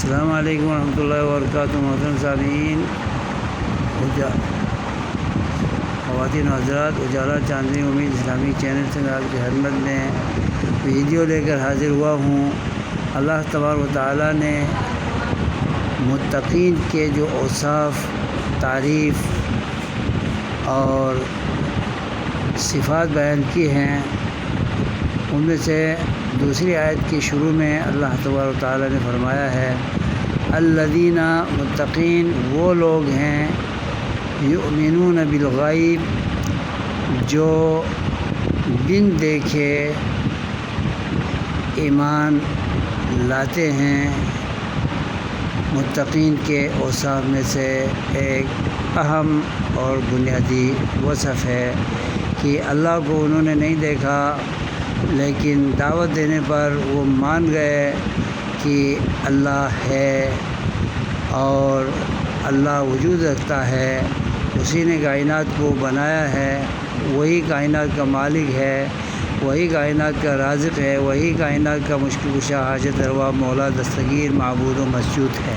السلام علیکم ورحمۃ اللہ وبرکاتہ۔ محترم سامعین، خواتین و حضرات، اجالا چاندنی امید اسلامی چینل سے میں آپ کی خدمت میں ویڈیو لے کر حاضر ہوا ہوں۔ اللہ تبارک و تعالیٰ نے متقین کے جو اوصاف، تعریف اور صفات بیان کی ہیں، ان میں سے دوسری آیت کی شروع میں اللہ تبارک و تعالیٰ نے فرمایا ہے، الذین، متقین وہ لوگ ہیں، یؤمنون بالغیب، جو بن دیکھے ایمان لاتے ہیں۔ متقین کے اوصاف میں سے ایک اہم اور بنیادی وصف ہے کہ اللہ کو انہوں نے نہیں دیکھا، لیکن دعوت دینے پر وہ مان گئے کہ اللہ ہے اور اللہ وجود رکھتا ہے، اسی نے کائنات کو بنایا ہے، وہی کائنات کا مالک ہے، وہی کائنات کا رازق ہے، وہی کائنات کا مشکل کشا، حاجت روا، مولا دستگیر، معبود و مسجود ہے۔